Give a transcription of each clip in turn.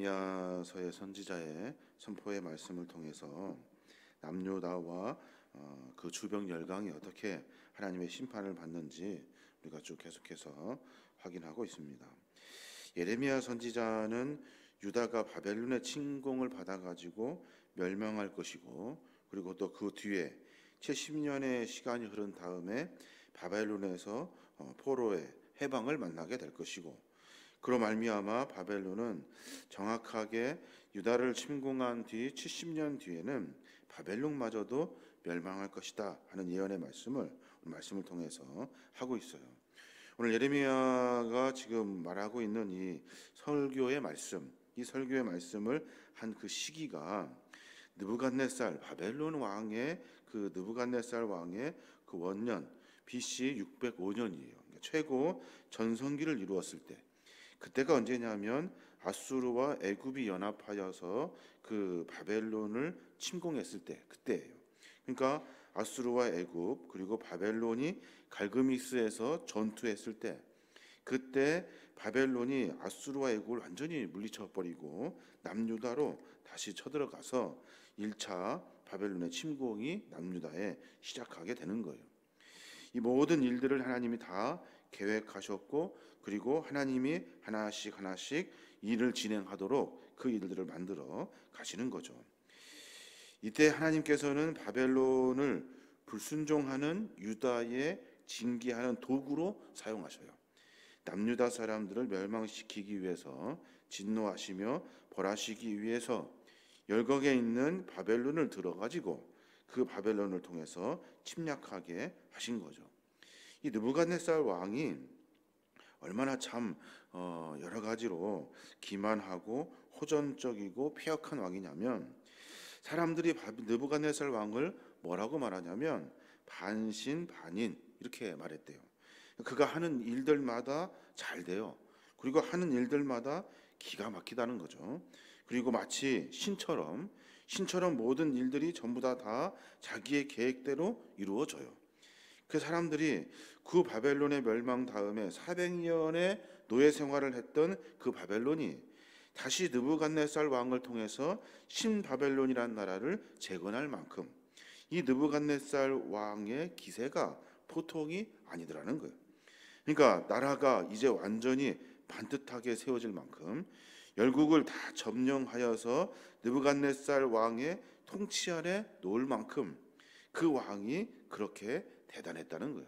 예레미야서의 선지자의 선포의 말씀을 통해서 남유다와 그 주변 열강이 어떻게 하나님의 심판을 받는지 우리가 쭉 계속해서 확인하고 있습니다. 예레미야 선지자는 유다가 바벨론의 침공을 받아가지고 멸망할 것이고, 그리고 또 그 뒤에 70년의 시간이 흐른 다음에 바벨론에서 포로의 해방을 만나게 될 것이고, 그로 말미암아 바벨론은 정확하게 유다를 침공한 뒤 70년 뒤에는 바벨론마저도 멸망할 것이다 하는 예언의 말씀을 통해서 하고 있어요. 오늘 예레미야가 지금 말하고 있는 이 설교의 말씀을 한 그 시기가 느부갓네살 바벨론 왕의 그 느부갓네살 왕의 그 원년 BC 605년이에요. 그러니까 최고 전성기를 이루었을 때, 그때가 언제냐면 아수르와 애굽이 연합하여서 그 바벨론을 침공했을 때, 그때예요. 그러니까 아수르와 애굽 그리고 바벨론이 갈그미스에서 전투했을 때, 그때 바벨론이 아수르와 애굽을 완전히 물리쳐 버리고 남유다로 다시 쳐들어가서 1차 바벨론의 침공이 남유다에 시작하게 되는 거예요. 이 모든 일들을 하나님이 다 계획하셨고, 그리고 하나님이 하나씩 일을 진행하도록 그 일들을 만들어 가시는 거죠. 이때 하나님께서는 바벨론을 불순종하는 유다의 징계하는 도구로 사용하셔요. 남유다 사람들을 멸망시키기 위해서, 진노하시며 벌하시기 위해서 열거에 있는 바벨론을 들어가지고 그 바벨론을 통해서 침략하게 하신 거죠. 이 느부갓네살 왕이 얼마나 참 여러 가지로 기만하고 호전적이고 폐역한 왕이냐면, 사람들이 느부갓네살 왕을 뭐라고 말하냐면 반신반인 이렇게 말했대요. 그가 하는 일들마다 잘 돼요. 그리고 하는 일들마다 기가 막히다는 거죠. 그리고 마치 신처럼 모든 일들이 전부 다 자기의 계획대로 이루어져요. 그 사람들이 그 바벨론의 멸망 다음에 400년의 노예 생활을 했던 그 바벨론이 다시 느부갓네살 왕을 통해서 신바벨론이라는 나라를 재건할 만큼 이 느부갓네살 왕의 기세가 보통이 아니더라는 거예요. 그러니까 나라가 이제 완전히 반듯하게 세워질 만큼, 열국을 다 점령하여서 느부갓네살 왕의 통치 아래 놓을 만큼 그 왕이 그렇게 대단했다는 거예요.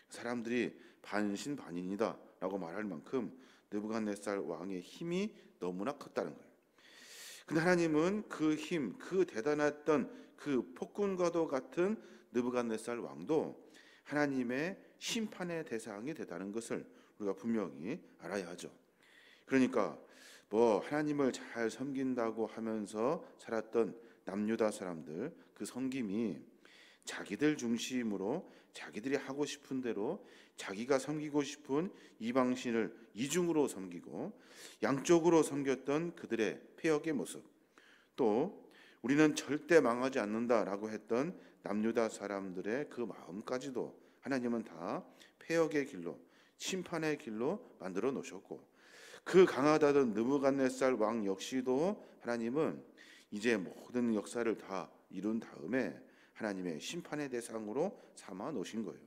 사람들이 반신반인이다 라고 말할 만큼 느부갓네살 왕의 힘이 너무나 컸다는 거예요. 근데 하나님은 그 힘, 그 대단했던 그 폭군과도 같은 느부갓네살 왕도 하나님의 심판의 대상이 되다는 것을 우리가 분명히 알아야 하죠. 그러니까 하나님을 잘 섬긴다고 하면서 살았던 남유다 사람들, 그 섬김이 자기들 중심으로 자기들이 하고 싶은 대로 자기가 섬기고 싶은 이방신을 이중으로 섬기고 양쪽으로 섬겼던 그들의 폐역의 모습, 또 우리는 절대 망하지 않는다라고 했던 남유다 사람들의 그 마음까지도 하나님은 다 폐역의 길로, 심판의 길로 만들어 놓으셨고, 그 강하다던 느부갓네살 왕 역시도 하나님은 이제 모든 역사를 다 이룬 다음에 하나님의 심판의 대상으로 삼아 놓으신 거예요.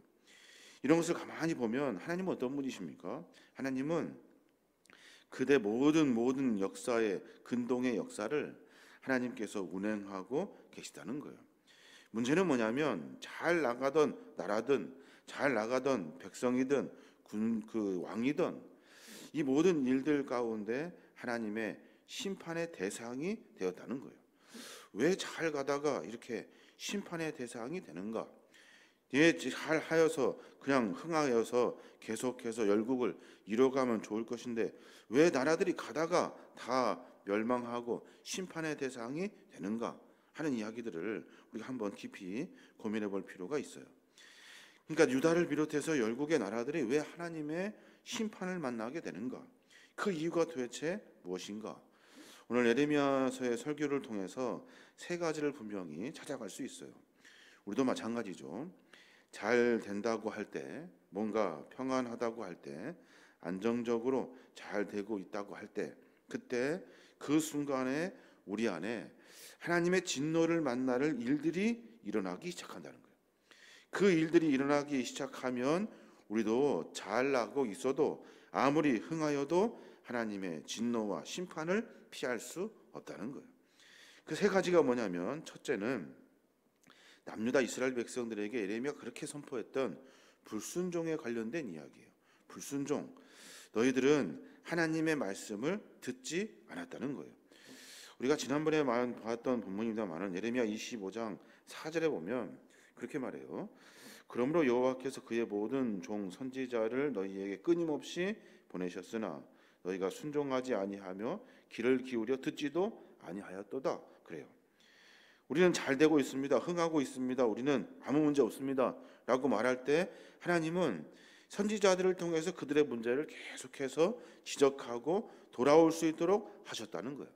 이런 것을 가만히 보면 하나님은 어떤 분이십니까? 하나님은 그대 모든 역사의 근동의 역사를 하나님께서 운행하고 계시다는 거예요. 문제는 뭐냐면 잘 나가던 나라든 잘 나가던 백성이든 그 왕이든 이 모든 일들 가운데 하나님의 심판의 대상이 되었다는 거예요. 왜 잘 가다가 이렇게 심판의 대상이 되는가? 잘 하여서 그냥 흥하여서 계속해서 열국을 이뤄가면 좋을 것인데 왜 나라들이 가다가 다 멸망하고 심판의 대상이 되는가 하는 이야기들을 우리가 한번 깊이 고민해 볼 필요가 있어요. 그러니까 유다를 비롯해서 열국의 나라들이 왜 하나님의 심판을 만나게 되는가? 그 이유가 도대체 무엇인가? 오늘 예레미야서의 설교를 통해서 세 가지를 분명히 찾아갈 수 있어요. 우리도 마찬가지죠. 잘 된다고 할 때, 뭔가 평안하다고 할 때, 안정적으로 잘 되고 있다고 할 때, 그때 그 순간에 우리 안에 하나님의 진노를 만날 일들이 일어나기 시작한다는 거예요. 그 일들이 일어나기 시작하면 우리도 잘나고 있어도 아무리 흥하여도 하나님의 진노와 심판을 피할 수 없다는 거예요. 그 세 가지가 뭐냐면, 첫째는 남유다 이스라엘 백성들에게 예레미야가 그렇게 선포했던 불순종에 관련된 이야기예요. 불순종. 너희들은 하나님의 말씀을 듣지 않았다는 거예요. 우리가 지난번에 봤던 본문입니다만 예레미야 25장 4절에 보면 그렇게 말해요. 그러므로 여호와께서 그의 모든 종 선지자를 너희에게 끊임없이 보내셨으나 너희가 순종하지 아니하며 귀를 기울여 듣지도 아니하였도다. 그래요. 우리는 잘 되고 있습니다. 흥하고 있습니다. 우리는 아무 문제 없습니다. 라고 말할 때 하나님은 선지자들을 통해서 그들의 문제를 계속해서 지적하고 돌아올 수 있도록 하셨다는 거예요.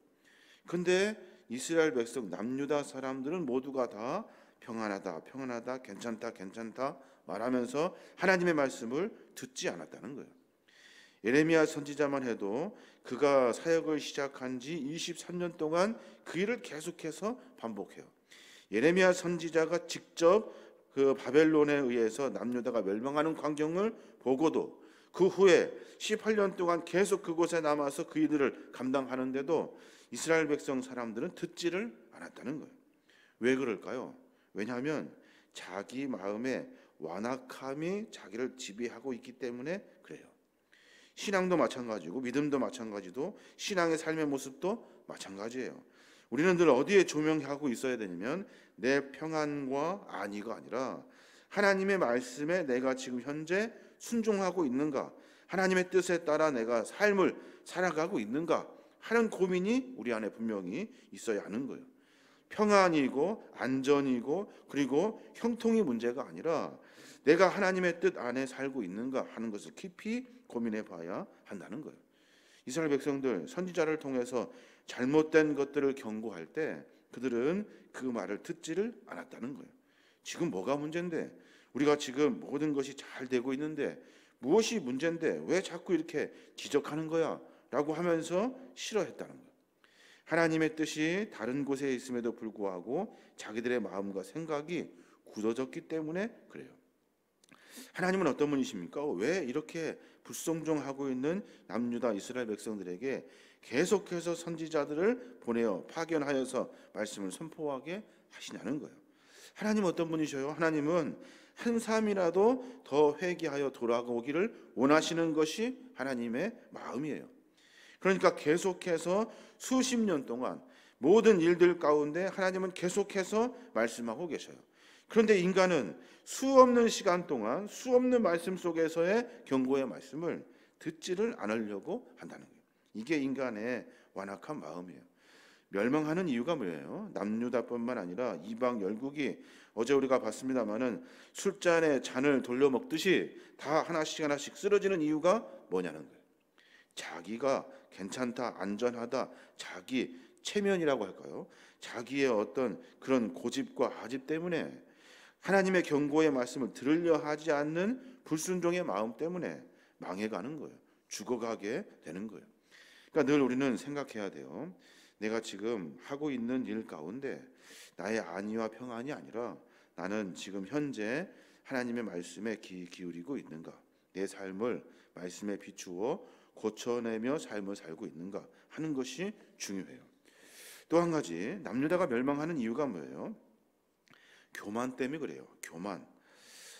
그런데 이스라엘 백성 남유다 사람들은 모두가 다 평안하다, 평안하다, 괜찮다, 괜찮다 말하면서 하나님의 말씀을 듣지 않았다는 거예요. 예레미야 선지자만 해도 그가 사역을 시작한 지 23년 동안 그 일을 계속해서 반복해요. 예레미야 선지자가 직접 그 바벨론에 의해서 남유다가 멸망하는 광경을 보고도 그 후에 18년 동안 계속 그곳에 남아서 그 일들을 감당하는데도 이스라엘 백성 사람들은 듣지를 않았다는 거예요. 왜 그럴까요? 왜냐하면 자기 마음의 완악함이 자기를 지배하고 있기 때문에 그래요. 신앙도 마찬가지고 믿음도 마찬가지도 신앙의 삶의 모습도 마찬가지예요. 우리는 늘 어디에 조명하고 있어야 되냐면 내 평안과 안위가 아니라 하나님의 말씀에 내가 지금 현재 순종하고 있는가, 하나님의 뜻에 따라 내가 삶을 살아가고 있는가 하는 고민이 우리 안에 분명히 있어야 하는 거예요. 평안이고 안전이고 그리고 형통이 문제가 아니라 내가 하나님의 뜻 안에 살고 있는가 하는 것을 깊이 고민해 봐야 한다는 거예요. 이스라엘 백성들 선지자를 통해서 잘못된 것들을 경고할 때 그들은 그 말을 듣지를 않았다는 거예요. 지금 뭐가 문제인데, 우리가 지금 모든 것이 잘 되고 있는데 무엇이 문제인데 왜 자꾸 이렇게 지적하는 거야? 라고 하면서 싫어했다는 거예요. 하나님의 뜻이 다른 곳에 있음에도 불구하고 자기들의 마음과 생각이 굳어졌기 때문에 그래요. 하나님은 어떤 분이십니까? 왜 이렇게 불순종하고 있는 남유다 이스라엘 백성들에게 계속해서 선지자들을 보내어 파견하여서 말씀을 선포하게 하시냐는 거예요. 하나님은 어떤 분이셔요? 하나님은 한 사람이라도 더 회개하여 돌아오기를 원하시는 것이 하나님의 마음이에요. 그러니까 계속해서 수십 년 동안 모든 일들 가운데 하나님은 계속해서 말씀하고 계셔요. 그런데 인간은 수없는 시간 동안 수없는 말씀 속에서의 경고의 말씀을 듣지를 않으려고 한다는 거예요. 이게 인간의 완악한 마음이에요. 멸망하는 이유가 뭐예요? 남유다뿐만 아니라 이방 열국이 어제 우리가 봤습니다마는 술잔에 잔을 돌려 먹듯이 다 하나씩 하나씩 쓰러지는 이유가 뭐냐는 거예요. 자기가 괜찮다, 안전하다, 자기 체면이라고 할까요? 자기의 어떤 그런 고집과 아집 때문에 하나님의 경고의 말씀을 들으려 하지 않는 불순종의 마음 때문에 망해가는 거예요. 죽어가게 되는 거예요. 그러니까 늘 우리는 생각해야 돼요. 내가 지금 하고 있는 일 가운데 나의 안위와 평안이 아니라 나는 지금 현재 하나님의 말씀에 귀 기울이고 있는가, 내 삶을 말씀에 비추어 고쳐내며 삶을 살고 있는가 하는 것이 중요해요. 또 한 가지, 남유다가 멸망하는 이유가 뭐예요? 교만 때문에 그래요. 교만.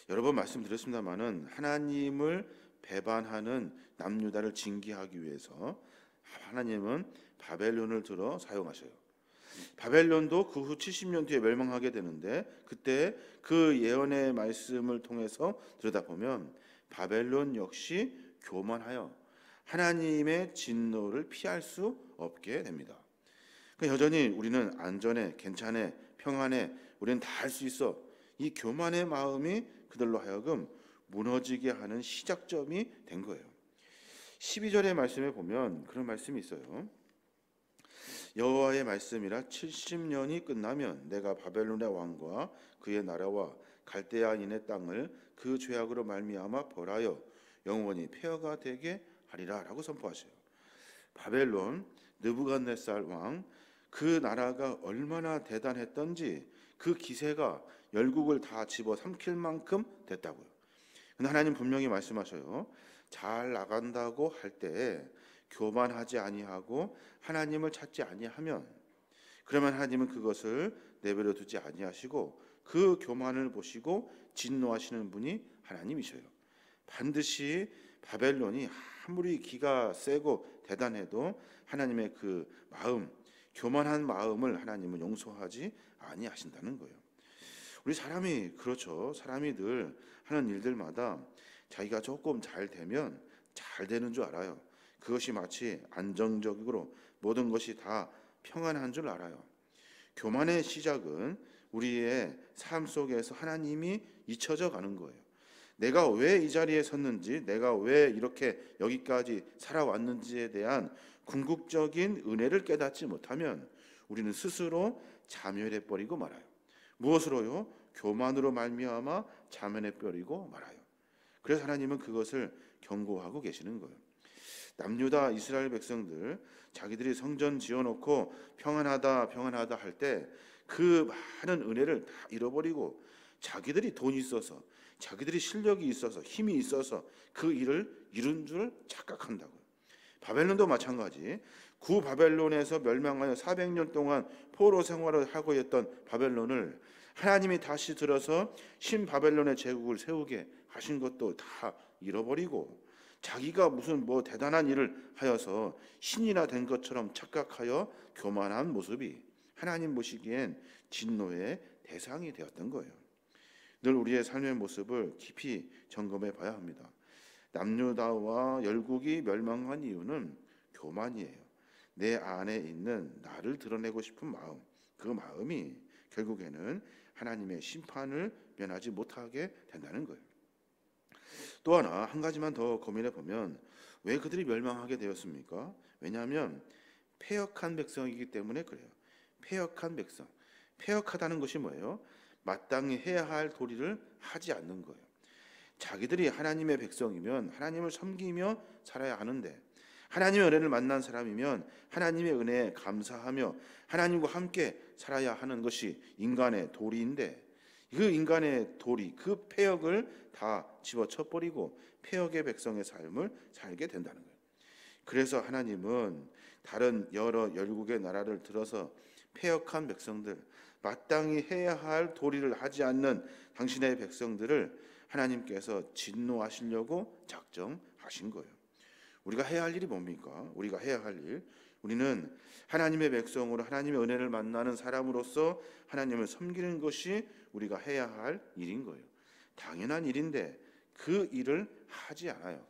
여러 번 말씀드렸습니다마는 하나님을 배반하는 남유다를 징계하기 위해서 하나님은 바벨론을 들어 사용하셔요. 바벨론도 그 후 70년 뒤에 멸망하게 되는데 그때 그 예언의 말씀을 통해서 들여다보면 바벨론 역시 교만하여 하나님의 진노를 피할 수 없게 됩니다. 그러니까 여전히 우리는 안전해, 괜찮아, 평안해, 우리는 다 할 수 있어. 이 교만의 마음이 그들로 하여금 무너지게 하는 시작점이 된 거예요. 12절의 말씀에 보면 그런 말씀이 있어요. 여호와의 말씀이라 70년이 끝나면 내가 바벨론의 왕과 그의 나라와 갈대아인의 땅을 그 죄악으로 말미암아 벌하여 영원히 폐허가 되게 하리라 라고 선포하셔요. 바벨론, 느부갓네살 왕, 그 나라가 얼마나 대단했던지 그 기세가 열국을 다 집어 삼킬 만큼 됐다고요. 근데 하나님 분명히 말씀하셔요. 잘 나간다고 할 때 교만하지 아니하고 하나님을 찾지 아니하면, 그러면 하나님은 그것을 내버려 두지 아니하시고 그 교만을 보시고 진노하시는 분이 하나님이셔요. 반드시 바벨론이 아무리 기가 세고 대단해도 하나님의 그 마음, 교만한 마음을 하나님은 용서하지 아니하신다는 거예요. 우리 사람이 그렇죠. 사람이 늘 하는 일들마다 자기가 조금 잘 되면 잘 되는 줄 알아요. 그것이 마치 안정적으로 모든 것이 다 평안한 줄 알아요. 교만의 시작은 우리의 삶 속에서 하나님이 잊혀져 가는 거예요. 내가 왜 이 자리에 섰는지, 내가 왜 이렇게 여기까지 살아왔는지에 대한 궁극적인 은혜를 깨닫지 못하면 우리는 스스로 자멸해 버리고 말아요. 무엇으로요? 교만으로 말미암아 자멸해 버리고 말아요. 그래서 하나님은 그것을 경고하고 계시는 거예요. 남유다 이스라엘 백성들, 자기들이 성전 지어놓고 평안하다 평안하다 할 때 그 많은 은혜를 다 잃어버리고 자기들이 돈이 있어서, 자기들이 실력이 있어서, 힘이 있어서 그 일을 이룬 줄 착각한다고요. 바벨론도 마찬가지. 구바벨론에서 멸망하여 400년 동안 포로 생활을 하고 있던 바벨론을 하나님이 다시 들어서 신바벨론의 제국을 세우게 하신 것도 다 잃어버리고 자기가 무슨 대단한 일을 하여서 신이나 된 것처럼 착각하여 교만한 모습이 하나님 보시기엔 진노의 대상이 되었던 거예요. 늘 우리의 삶의 모습을 깊이 점검해 봐야 합니다. 남유다와 열국이 멸망한 이유는 교만이에요. 내 안에 있는 나를 드러내고 싶은 마음, 그 마음이 결국에는 하나님의 심판을 면하지 못하게 된다는 거예요. 또 하나, 한 가지만 더 고민해 보면 왜 그들이 멸망하게 되었습니까? 왜냐하면 패역한 백성이기 때문에 그래요. 패역한 백성. 패역하다는 것이 뭐예요? 마땅히 해야 할 도리를 하지 않는 거예요. 자기들이 하나님의 백성이면 하나님을 섬기며 살아야 하는데, 하나님의 은혜를 만난 사람이면 하나님의 은혜에 감사하며 하나님과 함께 살아야 하는 것이 인간의 도리인데, 그 인간의 도리, 그 패역을 다 집어쳐버리고 패역의 백성의 삶을 살게 된다는 거예요. 그래서 하나님은 다른 여러 열국의 나라를 들어서 패역한 백성들, 마땅히 해야 할 도리를 하지 않는 당신의 백성들을 하나님께서 진노하시려고 작정하신 거예요. 우리가 해야 할 일이 뭡니까? 우리가 해야 할 일, 우리는 하나님의 백성으로 하나님의 은혜를 만나는 사람으로서 하나님을 섬기는 것이 우리가 해야 할 일인 거예요. 당연한 일인데 그 일을 하지 않아요.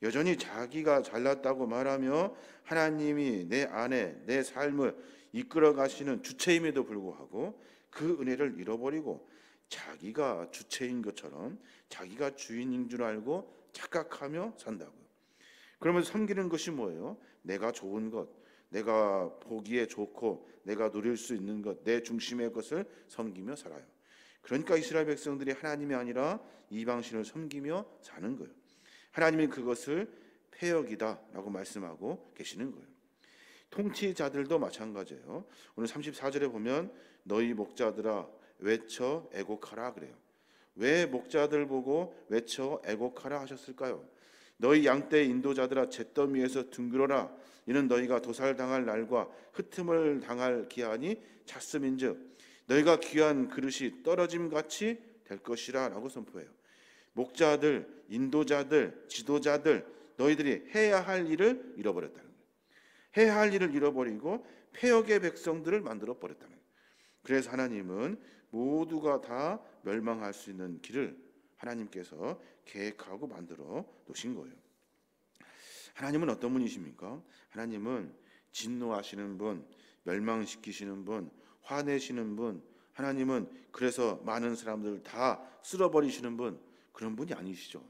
여전히 자기가 잘났다고 말하며 하나님이 내 안에 내 삶을 이끌어 가시는 주체임에도 불구하고 그 은혜를 잃어버리고 자기가 주체인 것처럼 자기가 주인인 줄 알고 착각하며 산다고요. 그러면서 섬기는 것이 뭐예요? 내가 좋은 것, 내가 보기에 좋고 내가 누릴 수 있는 것, 내 중심의 것을 섬기며 살아요. 그러니까 이스라엘 백성들이 하나님이 아니라 이방신을 섬기며 사는 거예요. 하나님이 그것을 패역이다라고 말씀하고 계시는 거예요. 통치자들도 마찬가지예요. 오늘 34절에 보면 너희 목자들아 외쳐 애곡하라 그래요. 왜 목자들 보고 외쳐 애곡하라 하셨을까요? 너희 양떼 인도자들아 잿더미에서 둥그러라. 이는 너희가 도살당할 날과 흩음을 당할 기한이 찼음인즉 너희가 귀한 그릇이 떨어짐같이 될 것이라 라고 선포해요. 목자들, 인도자들, 지도자들, 너희들이 해야 할 일을 잃어버렸다는 거예요. 해야 할 일을 잃어버리고 패역의 백성들을 만들어 버렸다는 거예요. 그래서 하나님은 모두가 다 멸망할 수 있는 길을 하나님께서 계획하고 만들어 놓으신 거예요. 하나님은 어떤 분이십니까? 하나님은 진노하시는 분, 멸망시키시는 분, 화내시는 분, 하나님은 그래서 많은 사람들을 다 쓸어버리시는 분, 그런 분이 아니시죠.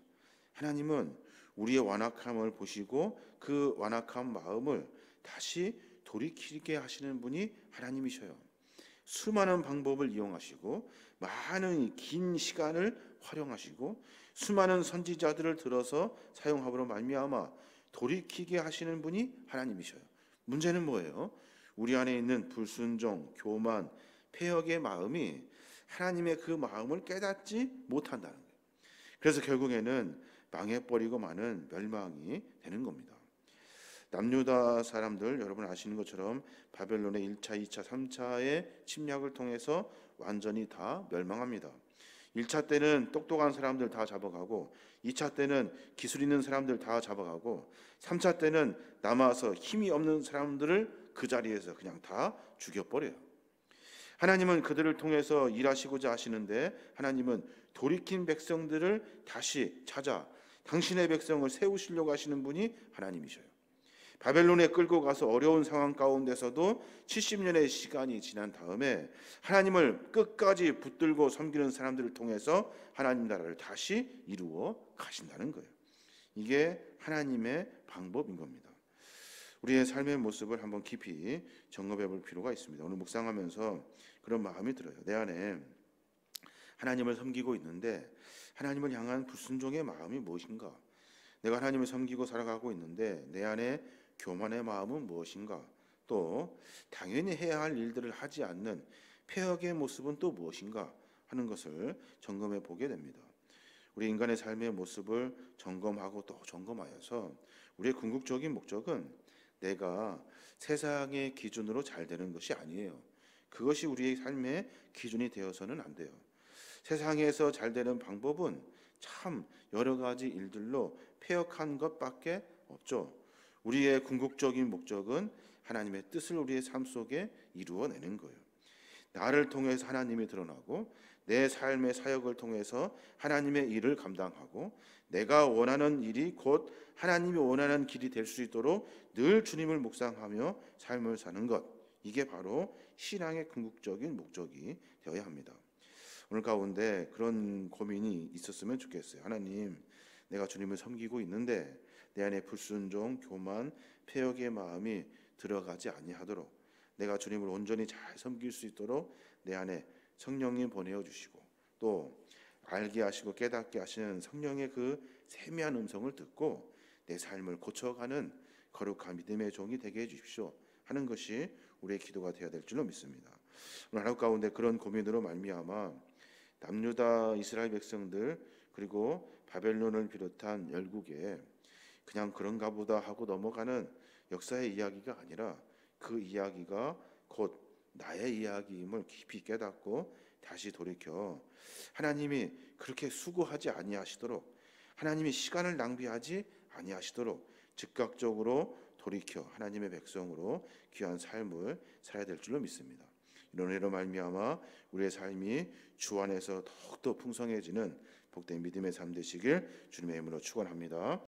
하나님은 우리의 완악함을 보시고 그 완악한 마음을 다시 돌이키게 하시는 분이 하나님이셔요. 수많은 방법을 이용하시고 많은 긴 시간을 활용하시고 수많은 선지자들을 들어서 사용함으로 말미암아 돌이키게 하시는 분이 하나님이셔요. 문제는 뭐예요? 우리 안에 있는 불순종, 교만, 패역의 마음이 하나님의 그 마음을 깨닫지 못한다는 거예요. 그래서 결국에는 망해버리고 마는 멸망이 되는 겁니다. 남유다 사람들 여러분 아시는 것처럼 바벨론의 1차, 2차, 3차의 침략을 통해서 완전히 다 멸망합니다. 1차 때는 똑똑한 사람들 다 잡아가고 2차 때는 기술 있는 사람들 다 잡아가고 3차 때는 남아서 힘이 없는 사람들을 그 자리에서 그냥 다 죽여버려요. 하나님은 그들을 통해서 일하시고자 하시는데 하나님은 돌이킨 백성들을 다시 찾아 당신의 백성을 세우시려고 하시는 분이 하나님이셔요. 바벨론에 끌고 가서 어려운 상황 가운데서도 70년의 시간이 지난 다음에 하나님을 끝까지 붙들고 섬기는 사람들을 통해서 하나님 나라를 다시 이루어 가신다는 거예요. 이게 하나님의 방법인 겁니다. 우리의 삶의 모습을 한번 깊이 점검해 볼 필요가 있습니다. 오늘 묵상하면서 그런 마음이 들어요. 내 안에 하나님을 섬기고 있는데 하나님을 향한 불순종의 마음이 무엇인가? 내가 하나님을 섬기고 살아가고 있는데 내 안에 교만의 마음은 무엇인가? 또 당연히 해야 할 일들을 하지 않는 패역의 모습은 또 무엇인가 하는 것을 점검해 보게 됩니다. 우리 인간의 삶의 모습을 점검하고 또 점검하여서 우리의 궁극적인 목적은 내가 세상의 기준으로 잘 되는 것이 아니에요. 그것이 우리의 삶의 기준이 되어서는 안 돼요. 세상에서 잘 되는 방법은 참 여러 가지 일들로 패역한 것밖에 없죠. 우리의 궁극적인 목적은 하나님의 뜻을 우리의 삶 속에 이루어내는 거예요. 나를 통해서 하나님이 드러나고 내 삶의 사역을 통해서 하나님의 일을 감당하고 내가 원하는 일이 곧 하나님이 원하는 길이 될 수 있도록 늘 주님을 묵상하며 삶을 사는 것, 이게 바로 신앙의 궁극적인 목적이 되어야 합니다. 오늘 가운데 그런 고민이 있었으면 좋겠어요. 하나님, 내가 주님을 섬기고 있는데 내 안에 불순종, 교만, 패역의 마음이 들어가지 아니하도록 내가 주님을 온전히 잘 섬길 수 있도록 내 안에 성령님 보내어 주시고 또 알게 하시고 깨닫게 하시는 성령의 그 세미한 음성을 듣고 내 삶을 고쳐가는 거룩한 믿음의 종이 되게 해주십시오 하는 것이 우리의 기도가 되어야 될 줄로 믿습니다. 오늘 하루 가운데 그런 고민으로 말미암아 남유다 이스라엘 백성들 그리고 바벨론을 비롯한 열국에 그냥 그런가 보다 하고 넘어가는 역사의 이야기가 아니라 그 이야기가 곧 나의 이야기임을 깊이 깨닫고 다시 돌이켜 하나님이 그렇게 수고하지 아니하시도록 하나님이 시간을 낭비하지 아니하시도록 즉각적으로 돌이켜 하나님의 백성으로 귀한 삶을 살아야 될 줄로 믿습니다. 이런 은혜로 말미암아 우리의 삶이 주 안에서 더욱더 풍성해지는 복된 믿음의 삶 되시길 주님의 이름으로 축원합니다.